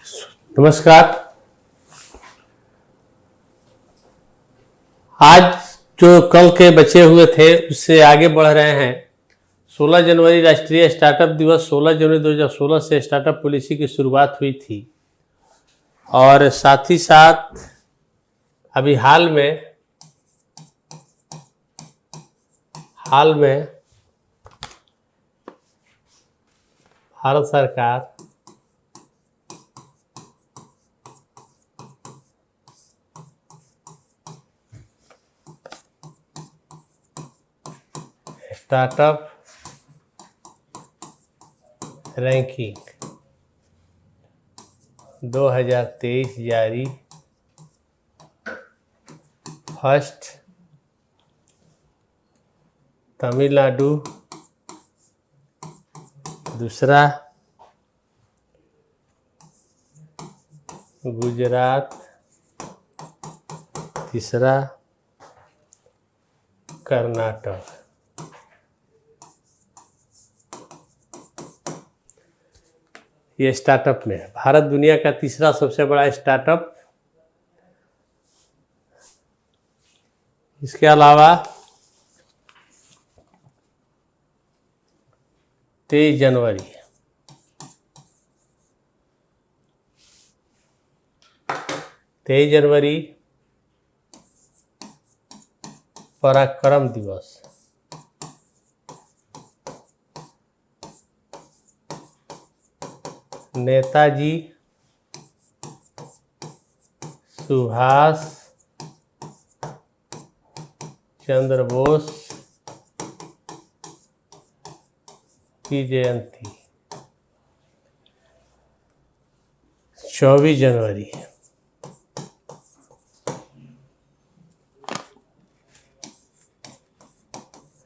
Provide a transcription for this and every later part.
नमस्कार। आज जो कल के बचे हुए थे उससे आगे बढ़ रहे हैं। 16 जनवरी राष्ट्रीय स्टार्टअप दिवस 16 जनवरी 2016 से स्टार्टअप पॉलिसी की शुरुआत हुई थी और साथ ही साथ अभी हाल में भारत सरकार स्टार्टअप रैंकिंग 2023 जारी। फर्स्ट तमिलनाडु, दूसरा गुजरात, तीसरा कर्नाटक। ये स्टार्टअप में है। भारत दुनिया का तीसरा सबसे बड़ा स्टार्टअप। इसके अलावा 23 जनवरी पराक्रम दिवस। नेताजी सुभाष चंद्र बोस की जयंती 24 जनवरी।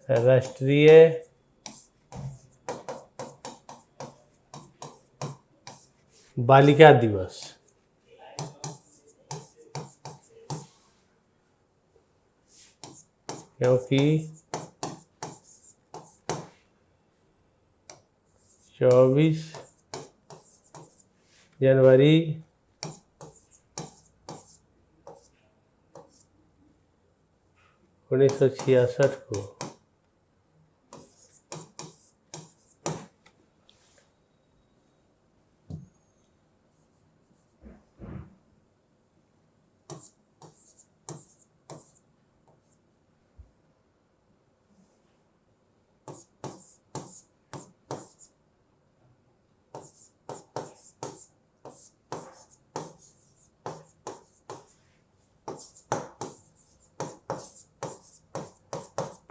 राष्ट्रीय बालिका दिवस। क्योंकि 24 जनवरी 1966 को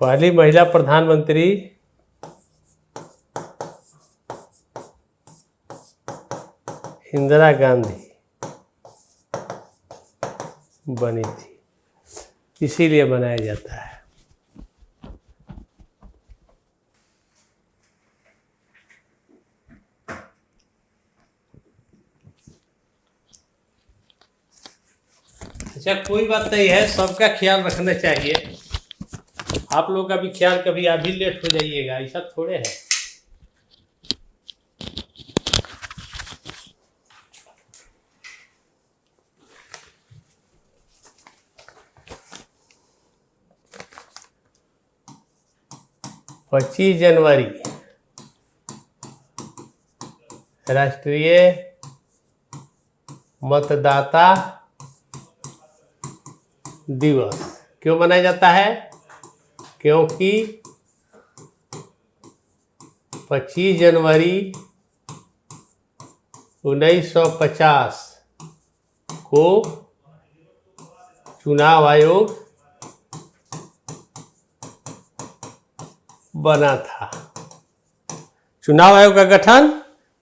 पहली महिला प्रधानमंत्री इंदिरा गांधी बनी थी, इसीलिए मनाया जाता है। अच्छा, कोई बात नहीं है, सबका ख्याल रखना चाहिए। आप लोग का भी ख्याल, कभी आप भी लेट हो जाइएगा, ऐसा थोड़े है। पच्चीस जनवरी राष्ट्रीय मतदाता दिवस क्यों मनाया जाता है? क्योंकि 25 जनवरी 1950 को चुनाव आयोग बना था। चुनाव आयोग का गठन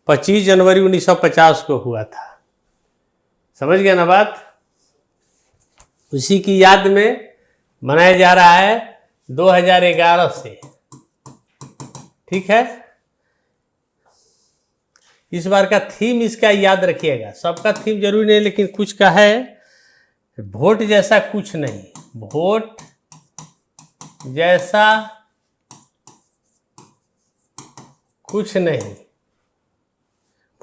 25 जनवरी 1950 को हुआ था। समझ गया ना बात? उसी की याद में मनाया जा रहा है 2011 से। ठीक है, इस बार का थीम इसका याद रखिएगा। सबका थीम जरूरी नहीं, लेकिन कुछ का है। वोट जैसा कुछ नहीं, वोट जैसा कुछ नहीं,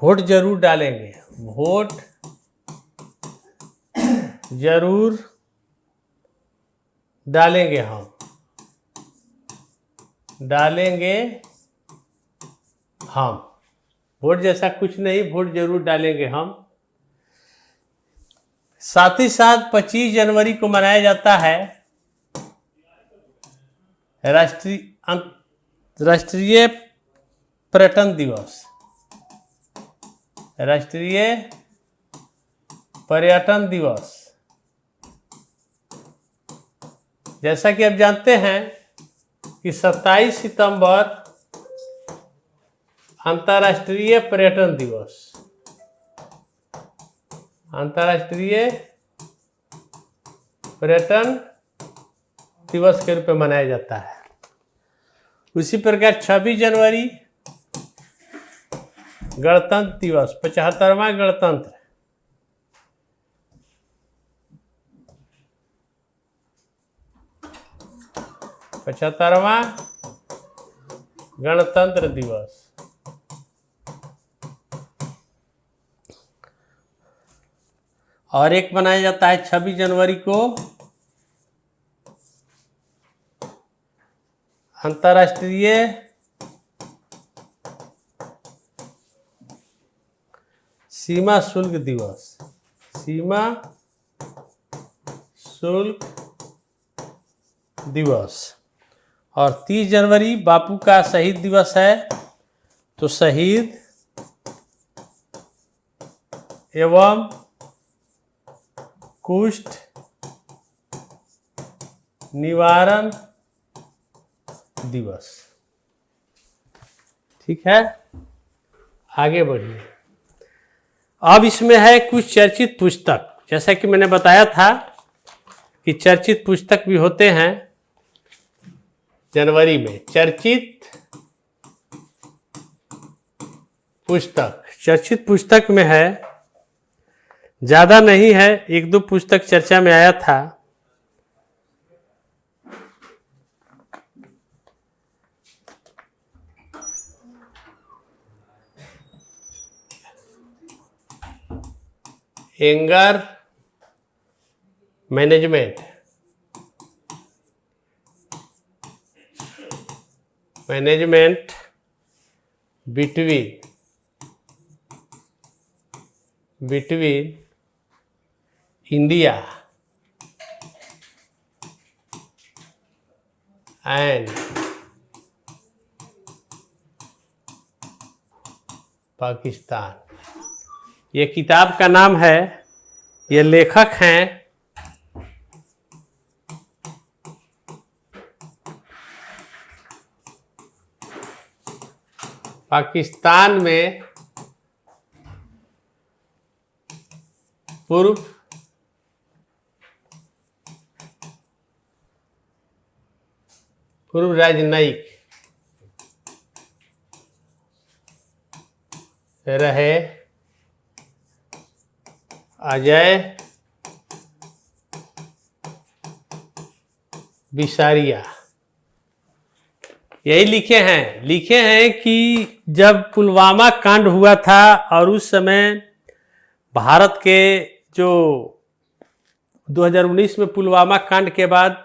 वोट जरूर डालेंगे। वोट जरूर डालेंगे हम। वोट जैसा कुछ नहीं, वोट जरूर डालेंगे हम। साथ ही साथ 25 जनवरी को मनाया जाता है राष्ट्रीय पर्यटन दिवस। राष्ट्रीय पर्यटन दिवस, जैसा कि आप जानते हैं कि 27 सितंबर अंतर्राष्ट्रीय पर्यटन दिवस, अंतर्राष्ट्रीय पर्यटन दिवस के रूप में मनाया जाता है। उसी प्रकार 26 जनवरी गणतंत्र दिवस, 75वां गणतंत्र, गणतंत्र दिवस। और एक मनाया जाता है 26 जनवरी को अंतर्राष्ट्रीय सीमा शुल्क दिवस। सीमा शुल्क दिवस। और 30 जनवरी बापू का शहीद दिवस है, तो शहीद एवं कुष्ठ निवारण दिवस। ठीक है, आगे बढ़िए। अब इसमें है कुछ चर्चित पुस्तक। जैसा कि मैंने बताया था कि चर्चित पुस्तक भी होते हैं जनवरी में। चर्चित पुस्तक में है, ज्यादा नहीं है, एक दो पुस्तक चर्चा में आया था। Anger management between India and Pakistan. ये किताब का नाम है, ये लेखक हैं पाकिस्तान में पूर्व राजनयिक रहे अजय बिसारिया। यही लिखे हैं कि जब पुलवामा कांड हुआ था और उस समय भारत के जो 2019 में पुलवामा कांड के बाद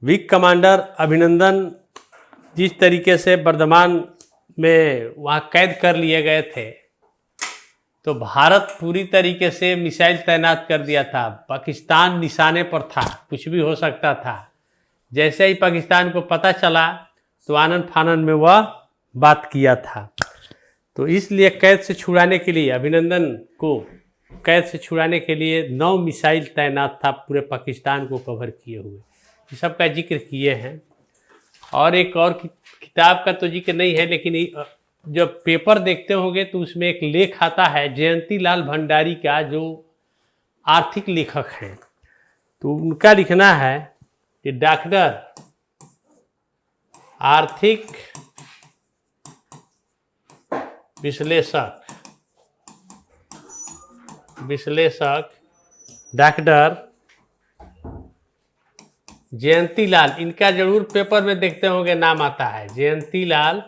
विंग कमांडर अभिनंदन जिस तरीके से बर्दमान में वहाँ कैद कर लिए गए थे, तो भारत पूरी तरीके से मिसाइल तैनात कर दिया था। पाकिस्तान निशाने पर था, कुछ भी हो सकता था। जैसे ही पाकिस्तान को पता चला तो आनन फानन में वह बात किया था। तो इसलिए कैद से छुड़ाने के लिए, अभिनंदन को कैद से छुड़ाने के लिए 9 मिसाइल तैनात था पूरे पाकिस्तान को कवर किए हुए। ये सब का जिक्र किए हैं। और एक और किताब का तो जिक्र नहीं है, लेकिन जब पेपर देखते होंगे तो उसमें एक लेख आता है जयंती लाल भंडारी का, जो आर्थिक लेखक हैं। तो उनका लिखना है कि डॉक्टर आर्थिक विश्लेषक डॉक्टर जयंती लाल, इनका जरूर पेपर में देखते होंगे नाम आता है, जयंती लाल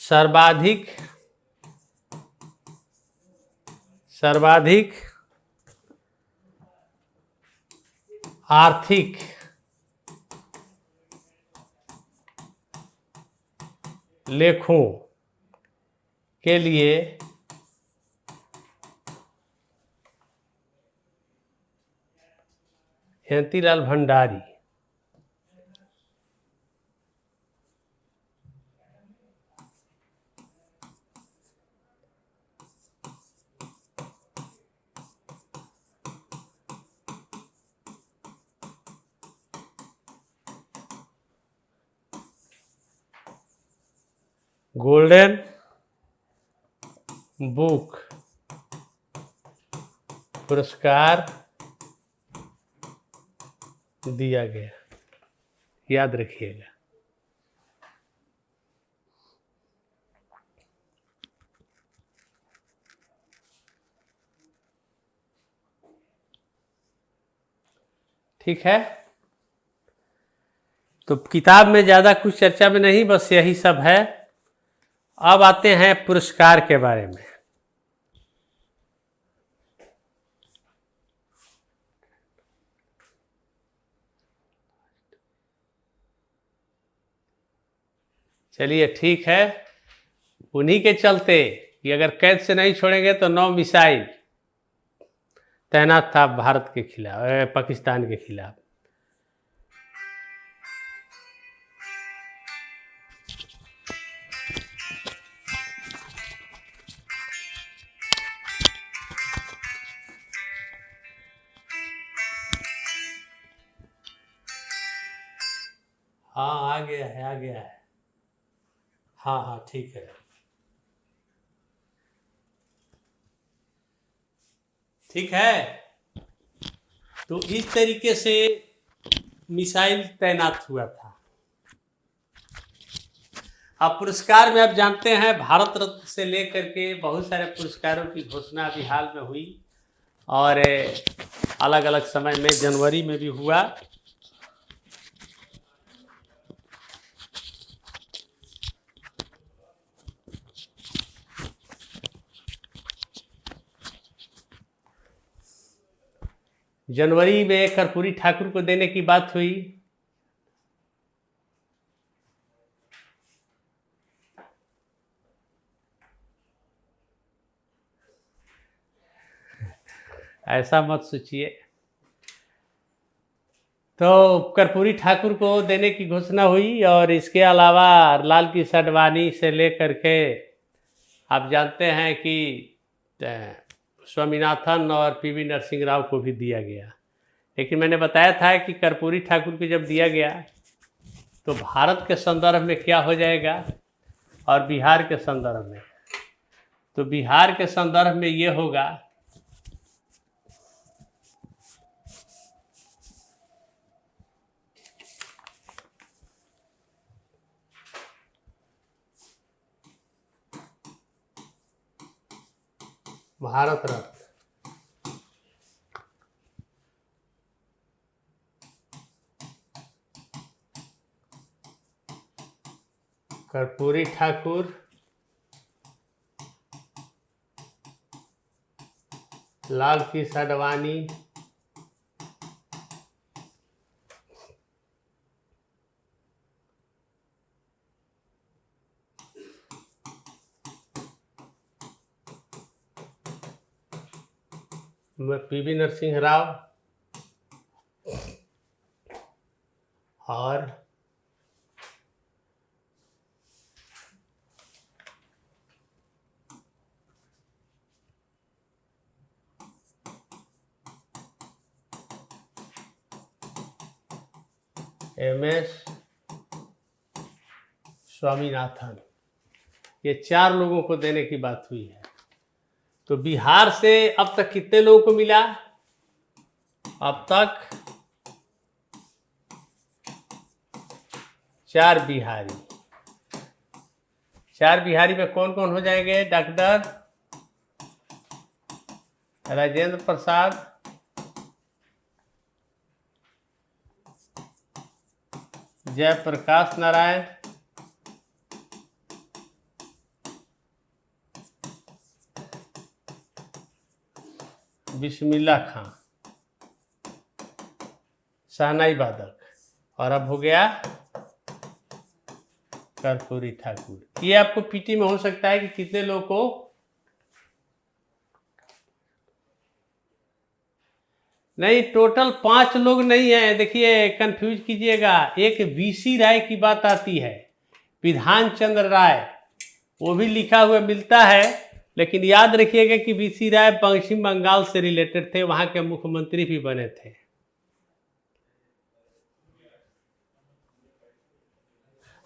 सर्वाधिक सर्वाधिक आर्थिक लेखों के लिए जयंतीलाल भंडारी गोल्डन बुक पुरस्कार दिया गया, याद रखिएगा। ठीक है, तो किताब में ज़्यादा कुछ चर्चा में नहीं, बस यही सब है। अब आते हैं पुरस्कार के बारे में। चलिए ठीक है, उन्हीं के चलते कि अगर कैद से नहीं छोड़ेंगे तो 9 मिसाइल तैनात था भारत के खिलाफ, पाकिस्तान के खिलाफ। हाँ, आ गया है, आ गया है। हाँ हाँ, ठीक है, ठीक है। तो इस तरीके से मिसाइल तैनात हुआ था। अब पुरस्कार में आप जानते हैं, भारत रत्न से लेकर के बहुत सारे पुरस्कारों की घोषणा अभी हाल में हुई, और अलग अलग समय में, जनवरी में भी हुआ। जनवरी में कर्पूरी ठाकुर को देने की बात हुई। ऐसा मत सोचिए। तो कर्पूरी ठाकुर को देने की घोषणा हुई, और इसके अलावा लाल कृष्ण आडवाणी से लेकर के आप जानते हैं कि स्वामीनाथन और पीवी नरसिंह राव को भी दिया गया। लेकिन मैंने बताया था कि कर्पूरी ठाकुर को जब दिया गया तो भारत के संदर्भ में क्या हो जाएगा, और बिहार के संदर्भ में, तो बिहार के संदर्भ में ये होगा भारत रत्न। कर्पूरी ठाकुर, लाल कृष्ण आडवाणी, पीवी नरसिंह राव, और MS स्वामीनाथन, ये 4 लोगों को देने की बात हुई है। तो बिहार से अब तक कितने लोगों को मिला? अब तक 4 बिहारी। 4 बिहारी में कौन कौन हो जाएंगे? डॉक्टर राजेंद्र प्रसाद, जयप्रकाश नारायण, बिस्मिल्लाह खां, शहनाई वादक, और अब हो गया कर्पूरी ठाकुर। ये आपको पीटी में हो सकता है कि कितने लोगों को, नहीं टोटल 5 लोग नहीं है। देखिए कंफ्यूज कीजिएगा, एक वीसी राय की बात आती है, विधान चंद्र राय, वो भी लिखा हुआ मिलता है, लेकिन याद रखिएगा कि वीसी राय पश्चिम बंगाल से रिलेटेड थे, वहां के मुख्यमंत्री भी बने थे।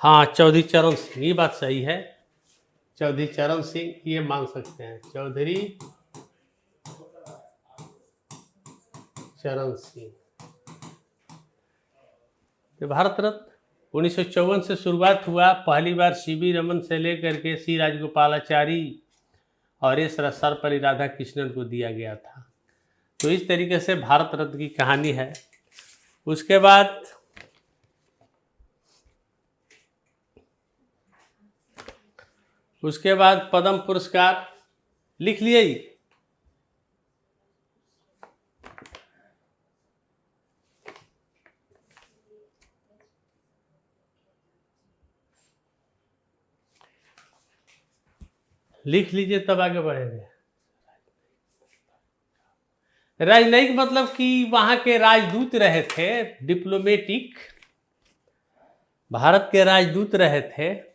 हाँ चौधरी चरण सिंह, ये बात सही है, चौधरी चरण सिंह ये मान सकते हैं, चौधरी चरण सिंह। तो भारत रत्न 1954 से शुरुआत हुआ, पहली बार सीवी रमन से लेकर के सी राजगोपालाचारी और एस सर्वपल्ली राधाकृष्णन को दिया गया था। तो इस तरीके से भारत रत्न की कहानी है। उसके बाद पद्म पुरस्कार लिख लिए। लिख लीजिए तब आगे बढ़ेंगे। राजनयिक मतलब कि वहां के राजदूत रहे थे, डिप्लोमेटिक, भारत के राजदूत रहे थे।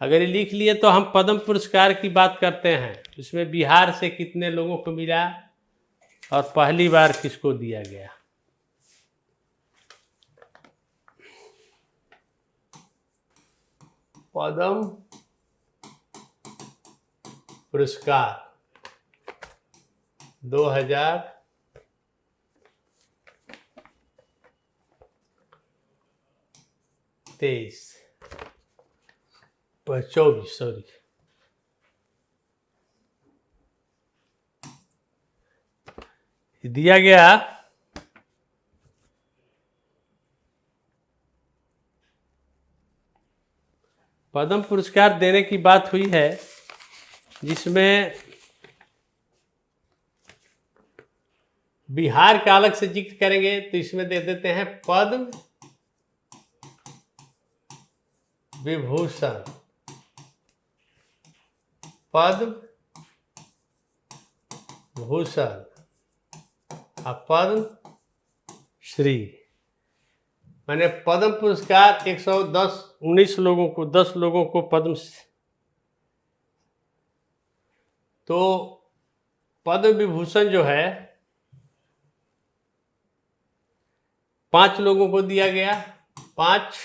अगर ये लिख लिए तो हम पद्म पुरस्कार की बात करते हैं, इसमें बिहार से कितने लोगों को मिला और पहली बार किसको दिया गया। पद्म पुरस्कार 2023 24 सॉरी, दिया गया पद्म पुरस्कार देने की बात हुई है, जिसमें बिहार का अलग से जिक्र करेंगे तो इसमें दे देते हैं पद्म विभूषण, पद्म भूषण और पद्म श्री। मैंने पद्म पुरस्कार 19 लोगों को, 10 लोगों को पद्म, तो पद्म विभूषण जो है 5 लोगों को दिया गया, 5।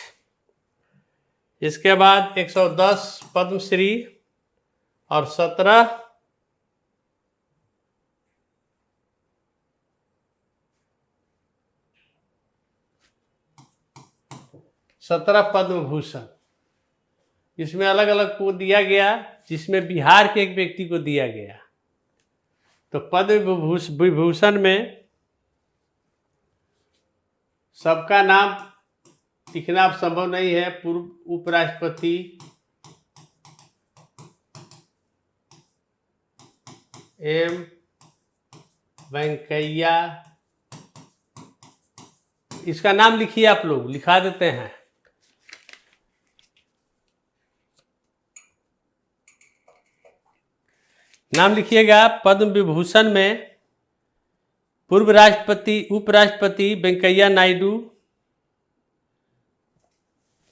इसके बाद 110 पद्मश्री और 17 पद्म भूषण। इसमें अलग अलग को दिया गया, जिसमें बिहार के एक व्यक्ति को दिया गया। तो पद्म विभूषण में सबका नाम लिखना अब संभव नहीं है। पूर्व उपराष्ट्रपति एम वेंकैया, इसका नाम लिखिए, आप लोग लिखा देते हैं। नाम लिखिएगा। पद्म विभूषण में पूर्व राष्ट्रपति उपराष्ट्रपति वेंकैया नायडू,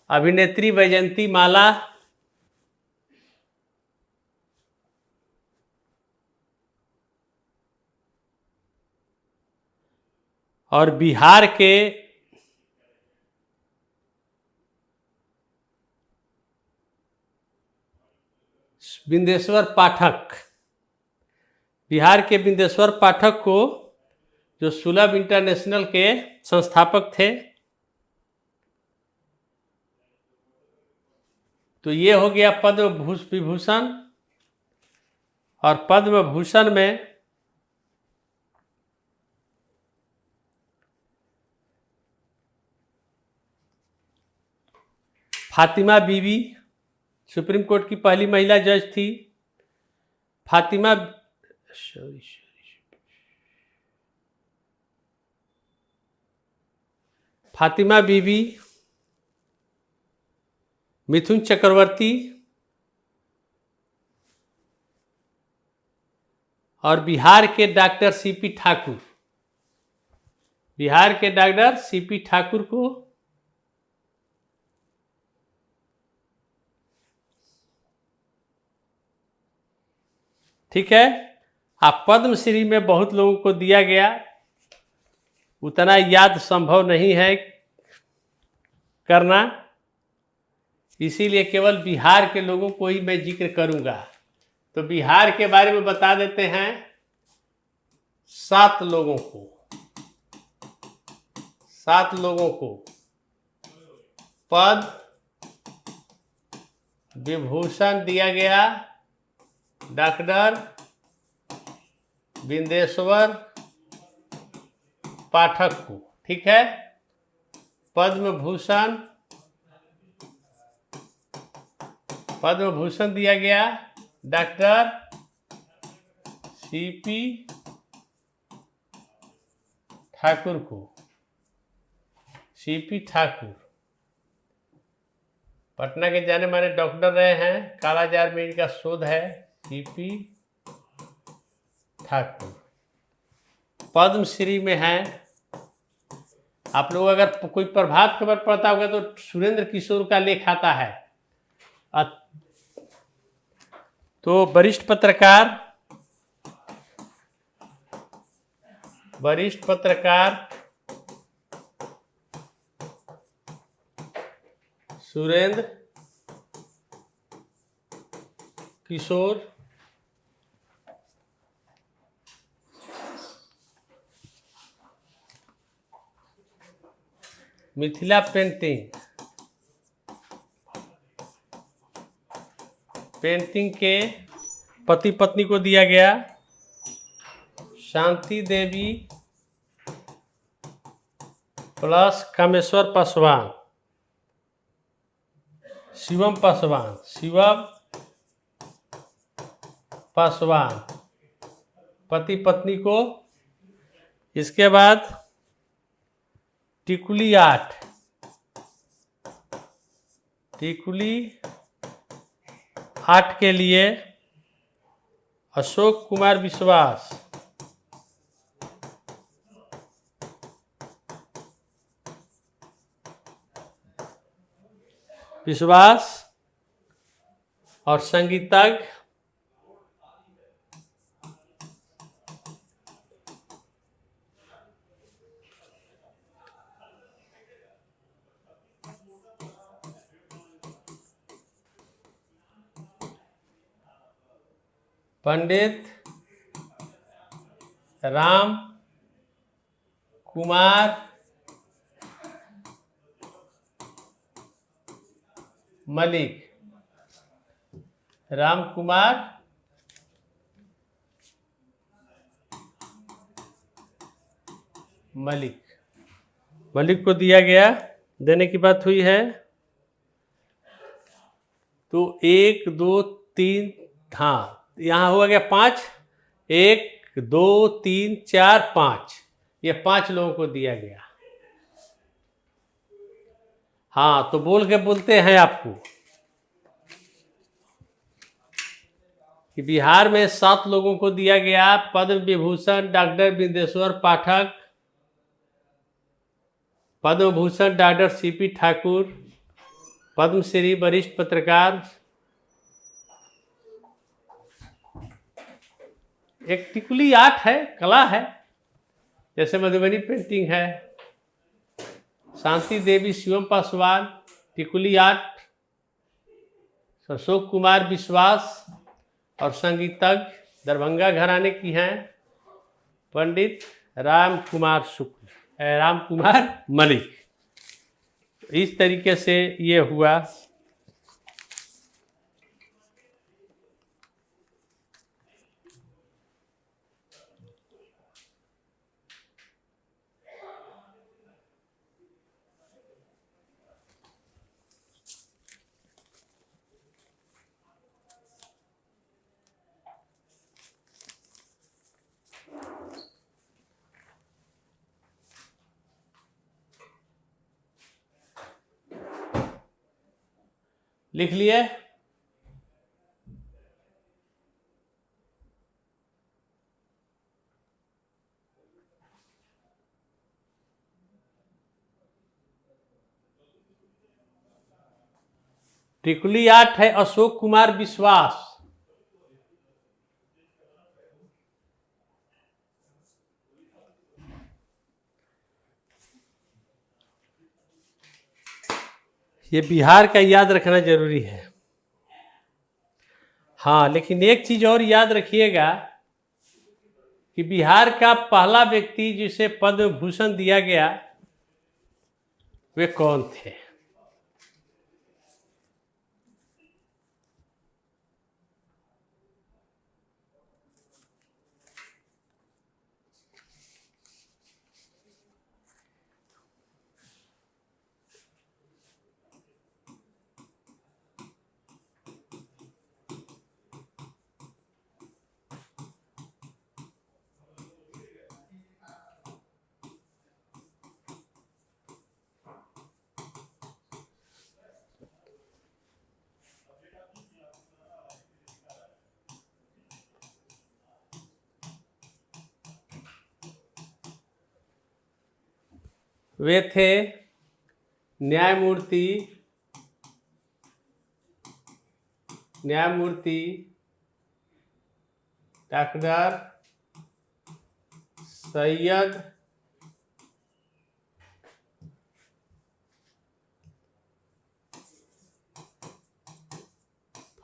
अभिनेत्री वैजयंती माला, और बिहार के बिंदेश्वर पाठक, बिहार के बिंदेश्वर पाठक को, जो सुलभ इंटरनेशनल के संस्थापक थे। तो ये हो गया पद्म विभूषण। और पद्म भूषण में फातिमा बीवी, सुप्रीम कोर्ट की पहली महिला जज थी। फातिमा बीवी, मिथुन चक्रवर्ती और बिहार के डॉक्टर सीपी ठाकुर। बिहार के डॉक्टर सीपी ठाकुर को ठीक है। आप पद्मश्री में बहुत लोगों को दिया गया, उतना याद संभव नहीं है करना, इसीलिए केवल बिहार के लोगों को ही मैं जिक्र करूंगा। तो बिहार के बारे में बता देते हैं 7 लोगों को। 7 लोगों को पद्म विभूषण दिया गया। डॉक्टर बिंदेश्वर पाठक को, ठीक है। पद्म भूषण दिया गया डॉक्टर सीपी ठाकुर को। सीपी ठाकुर पटना के जाने माने डॉक्टर रहे हैं, कालाजार में इनका शोध है। सीपी ठाकुर पद्मश्री में है। आप लोग अगर कोई प्रभात खबर पढ़ता होगा तो सुरेंद्र किशोर का लेख आता है। तो वरिष्ठ पत्रकार सुरेंद्र किशोर मिथिला पेंटिंग के पति पत्नी को दिया गया। शांति देवी प्लस कामेश्वर पासवान, शिवम पासवान पति पत्नी को। इसके बाद टिकुली आर्ट के लिए अशोक कुमार विश्वास और संगीतज्ञ पंडित राम कुमार मलिक। मलिक को दिया गया, देने की बात हुई है। तो 1 2 3, हाँ यहाँ हुआ गया 5। 1 2 3 4 5, ये 5 लोगों को दिया गया। हाँ तो बोलते हैं आपको कि बिहार में 7 लोगों को दिया गया पद्म विभूषण। डॉक्टर बिंदेश्वर पाठक, पद्म भूषण डॉक्टर सीपी ठाकुर, पद्मश्री वरिष्ठ पत्रकार। एक टिकुली आर्ट है, कला है, जैसे मधुबनी पेंटिंग है। शांति देवी, शिवम पासवान, टिकुली आर्ट, अशोक कुमार विश्वास और संगीतज्ञ दरभंगा घराने की हैं पंडित राम कुमार मलिक। इस तरीके से ये हुआ। लिख लिए? टिकुली 8 है अशोक कुमार विश्वास। ये बिहार का याद रखना जरूरी है। हाँ, लेकिन एक चीज और याद रखिएगा कि बिहार का पहला व्यक्ति जिसे पद्म भूषण दिया गया वे कौन थे? वे थे न्यायमूर्ति डॉक्टर सैयद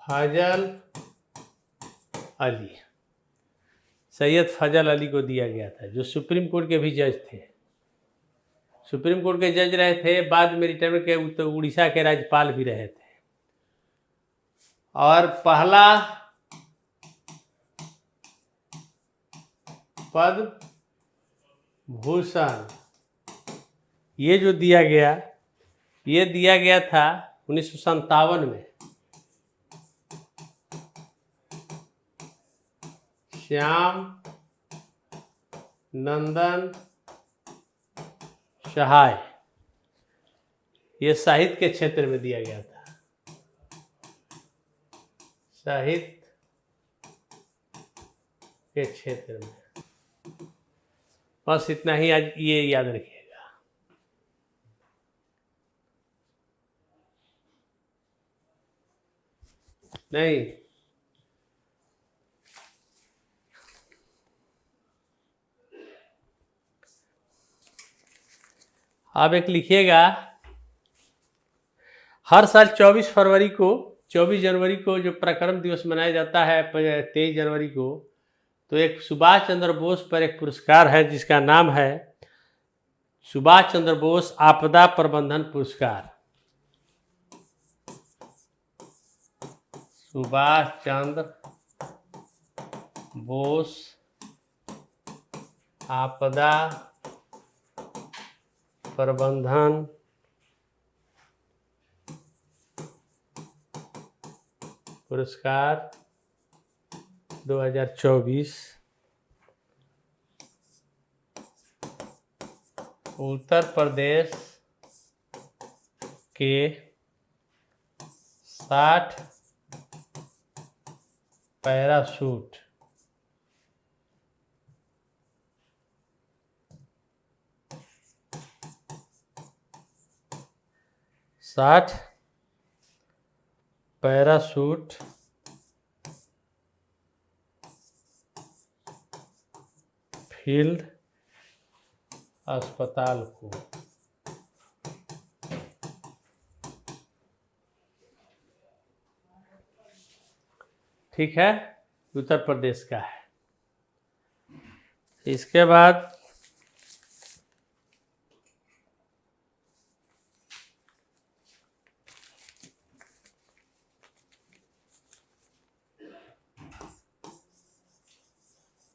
फजल अली। सैयद फजल अली को दिया गया था, जो सुप्रीम कोर्ट के भी जज थे। सुप्रीम कोर्ट के जज रहे थे, बाद में रिटायरमेंट के तो उड़ीसा के राज्यपाल भी रहे थे। और पहला पद्म भूषण ये जो दिया गया, ये दिया गया था 1957 में श्याम नंदन सहाय। ये साहित्य के क्षेत्र में दिया गया था, साहित्य के क्षेत्र में। बस इतना ही आज ये याद रखिएगा। नहीं, आप एक लिखिएगा, हर साल 24 जनवरी को जो पराक्रम दिवस मनाया जाता है 23 जनवरी को, तो एक सुभाष चंद्र बोस पर एक पुरस्कार है जिसका नाम है सुभाष चंद्र बोस आपदा प्रबंधन पुरस्कार। सुभाष चंद्र बोस आपदा प्रबंधन पुरस्कार 2024 उत्तर प्रदेश के 60 पैराशूट फील्ड अस्पताल को ठीक है, उत्तर प्रदेश का है। इसके बाद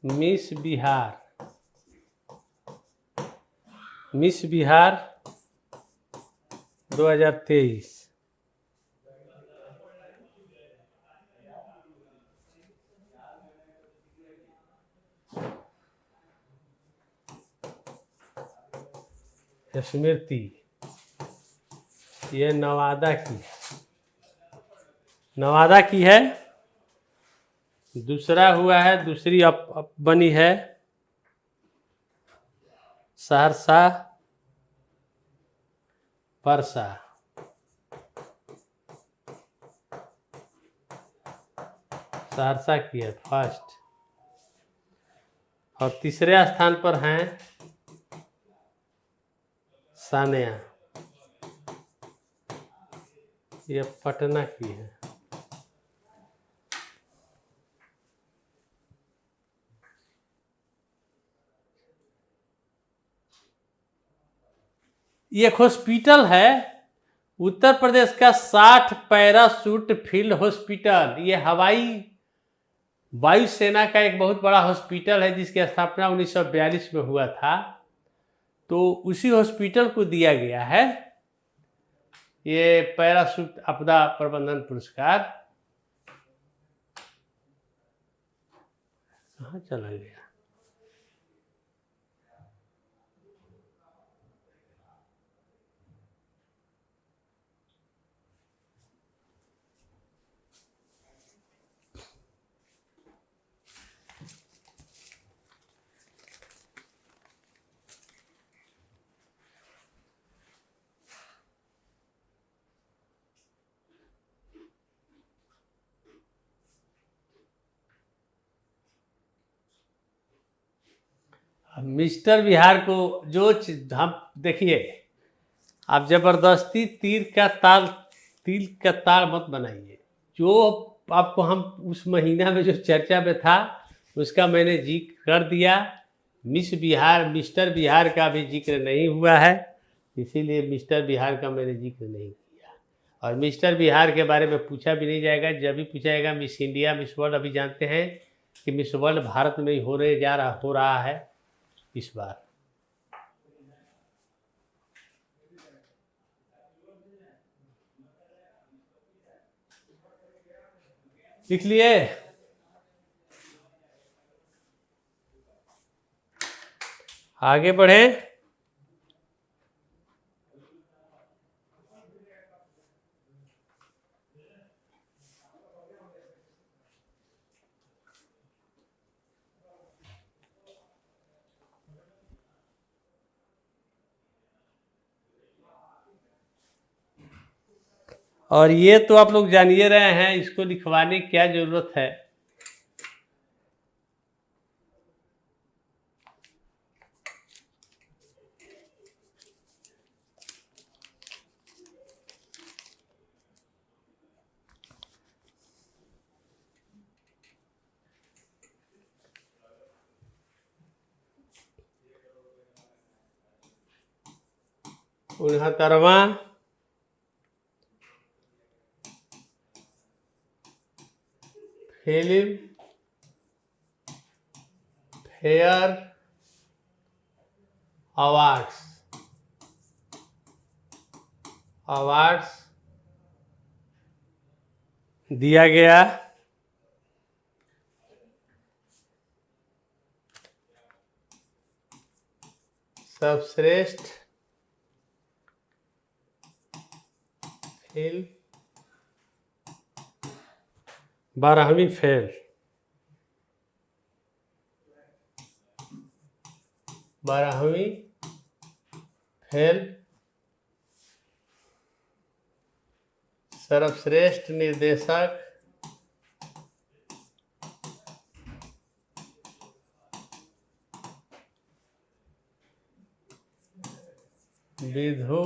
मिस बिहार 2023। स्मृति ये नवादा की, नवादा की है। दूसरा हुआ है, दूसरी अप बनी है सहरसा परसा। सहरसा की है फर्स्ट। और तीसरे स्थान पर हैं सानिया, ये पटना की है। ये एक हॉस्पिटल है उत्तर प्रदेश का 60 पैराशूट फील्ड हॉस्पिटल। ये हवाई वायुसेना का एक बहुत बड़ा हॉस्पिटल है जिसकी स्थापना 1942 में हुआ था। तो उसी हॉस्पिटल को दिया गया है ये पैराशूट आपदा प्रबंधन पुरस्कार। कहाँ चला गया? मिस्टर बिहार को जो हम देखिए, आप जबरदस्ती तिल का तार मत बनाइए। जो आपको हम उस महीना में जो चर्चा में था उसका मैंने जिक्र कर दिया। मिस्टर बिहार का भी जिक्र नहीं हुआ है, इसीलिए मिस्टर बिहार का मैंने जिक्र नहीं किया। और मिस्टर बिहार के बारे में पूछा भी नहीं जाएगा। जब भी पूछा जाएगा मिस इंडिया मिस वर्ल्ड, अभी जानते हैं कि मिस वर्ल्ड भारत में ही हो रहा है इस बार। लिख लिए? आगे बढ़े। और ये तो आप लोग जानिए रहे हैं, इसको लिखवाने की क्या जरूरत है। उनहत्तरवां फिल्म फेयर अवार्ड्स दिया गया। सर्वश्रेष्ठ फिल्म 12वीं फेल, 12वीं फेल। सर्वश्रेष्ठ निर्देशक विधु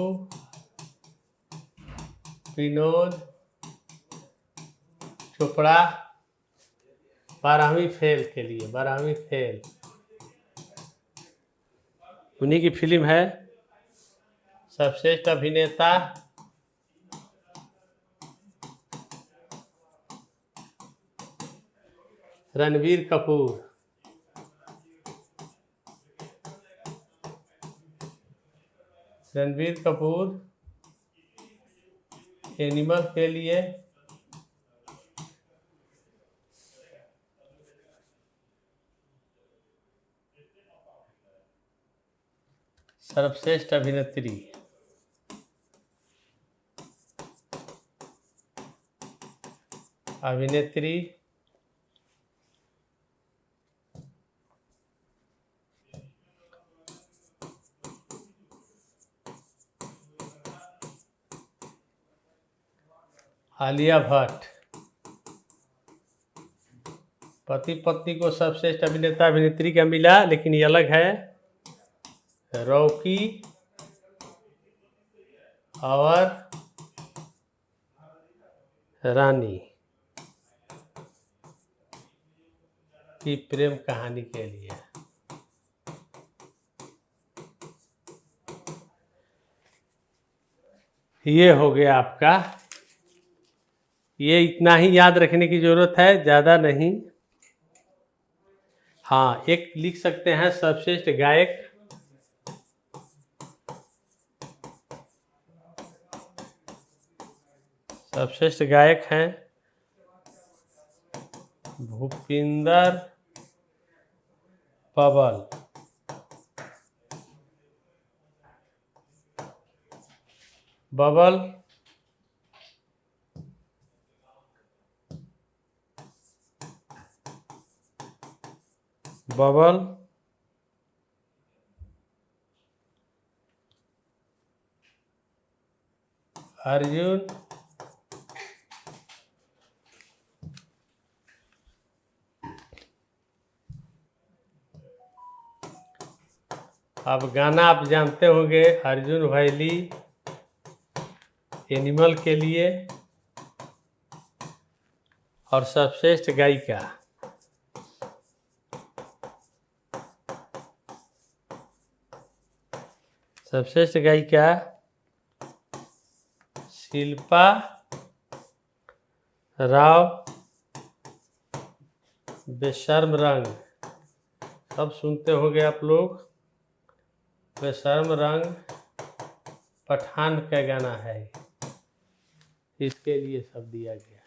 विनोद चोपड़ा। 12वीं फेल के लिए, 12वीं फेल उन्हीं की फिल्म है। सर्वश्रेष्ठ अभिनेता रणबीर कपूर। रणबीर कपूर एनिमल के लिए। सर्वश्रेष्ठ अभिनेत्री अभिनेत्री आलिया भट्ट। पति पत्नी को सर्वश्रेष्ठ अभिनेता अभिनेत्री का मिला, लेकिन ये अलग है। रॉकी और रानी की प्रेम कहानी के लिए। ये हो गया आपका। ये इतना ही याद रखने की जरूरत है, ज़्यादा नहीं। हाँ, एक लिख सकते हैं सर्वश्रेष्ठ गायक। सर्वश्रेष्ठ गायक हैं भूपिंदर पवल। बबल बबल अर्जुन अब गाना आप जानते होंगे, अर्जुन वैली एनिमल के लिए। और सर्वश्रेष्ठ गायिका सर्वश्रेष्ठ गायिका शिल्पा राव बेशर्म रंग। सब सुनते होंगे आप लोग। बेशर्म रंग पठान का गाना है, इसके लिए सब दिया गया।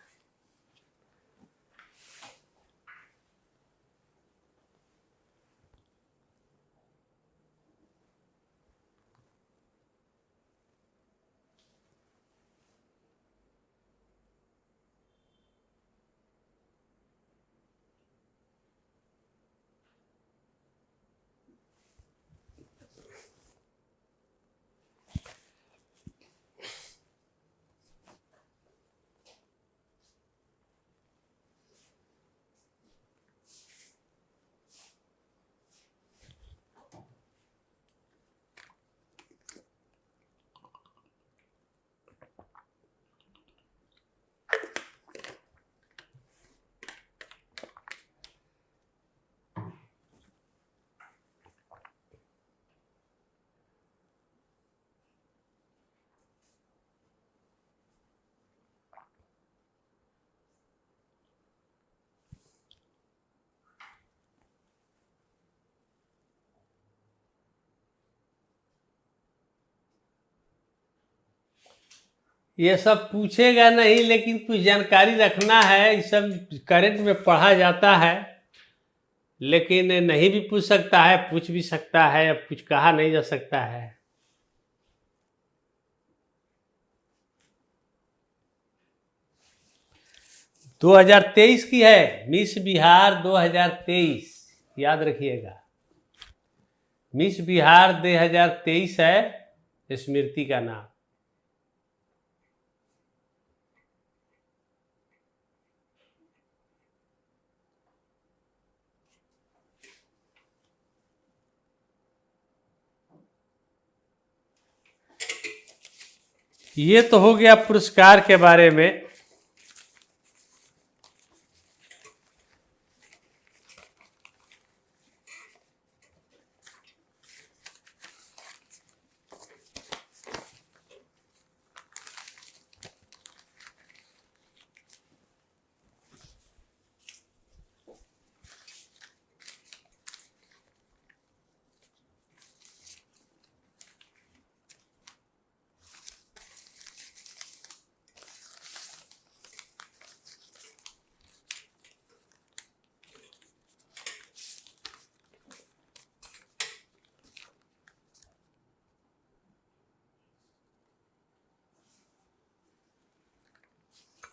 ये सब पूछेगा नहीं, लेकिन कुछ जानकारी रखना है। ये सब करंट में पढ़ा जाता है, लेकिन नहीं भी पूछ सकता है, पूछ भी सकता है। अब कुछ कहा नहीं जा सकता है। दो 2023 की है, मिस बिहार 2023, याद रखिएगा। मिस बिहार 2023 है स्मृति का नाम। ये तो हो गया पुरस्कार के बारे में।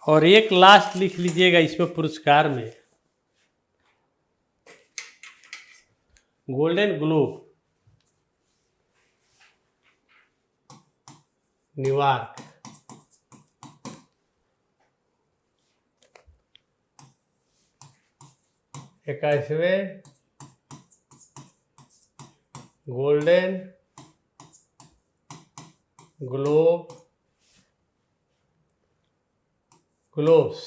और एक लास्ट लिख लीजिएगा इसमें पुरस्कार में, गोल्डन ग्लोब, न्यूयॉर्क। इक्कीसवें golden globes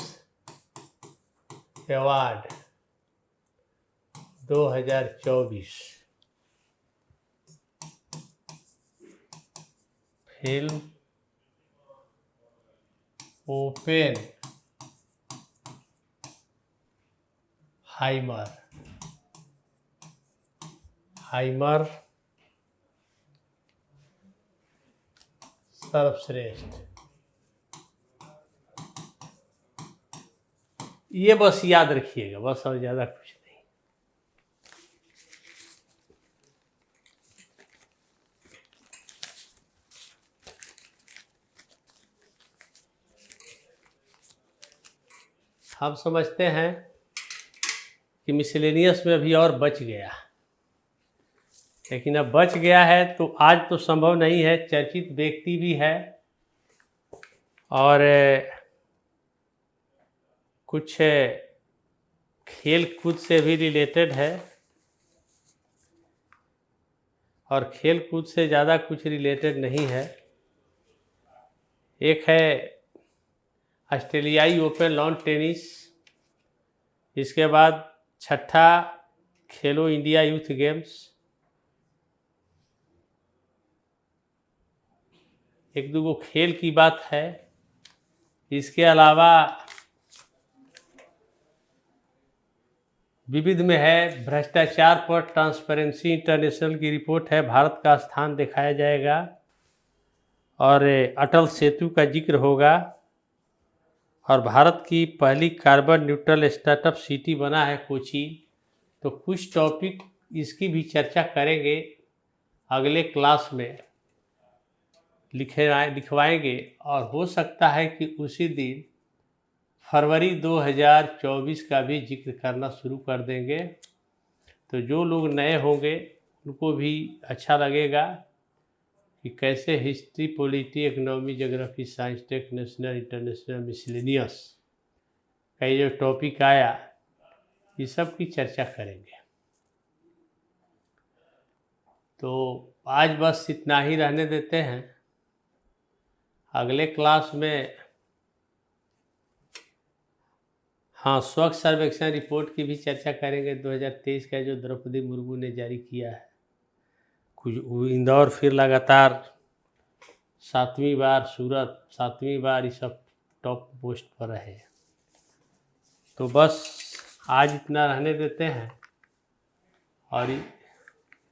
award 2024 film open हाइमर सर्वश्रेष्ठ। ये बस याद रखिएगा, बस और ज़्यादा कुछ नहीं। हम समझते हैं कि मिसलेनियस में अभी और बच गया, लेकिन अब बच गया है तो आज तो संभव नहीं है। चर्चित व्यक्ति भी है और कुछ खेल कूद से भी रिलेटेड है, और खेल कूद से ज़्यादा कुछ रिलेटेड नहीं है। एक है ऑस्ट्रेलियाई ओपन लॉन टेनिस, इसके बाद छठा खेलो इंडिया यूथ गेम्स, एक दो खेल की बात है। इसके अलावा विविध में है भ्रष्टाचार पर ट्रांसपेरेंसी इंटरनेशनल की रिपोर्ट है, भारत का स्थान दिखाया जाएगा, और अटल सेतु का जिक्र होगा, और भारत की पहली कार्बन न्यूट्रल स्टार्टअप सिटी बना है कोची। तो कुछ टॉपिक इसकी भी चर्चा करेंगे, अगले क्लास में लिखवाएंगे, और हो सकता है कि उसी दिन फरवरी 2024 का भी जिक्र करना शुरू कर देंगे। तो जो लोग नए होंगे उनको भी अच्छा लगेगा कि कैसे history, polity, economy, geography, science, tech, national, international, miscellaneous का ये जो टॉपिक आया, ये सब की चर्चा करेंगे। तो आज बस इतना ही रहने देते हैं। अगले क्लास में हाँ, स्वच्छ सर्वेक्षण रिपोर्ट की भी चर्चा करेंगे 2023 का, जो द्रौपदी मुर्मू ने जारी किया है। कुछ इंदौर फिर लगातार 7वीं बार, सूरत 7वीं बार, ये सब टॉप पोस्ट पर रहे। तो बस आज इतना रहने देते हैं, और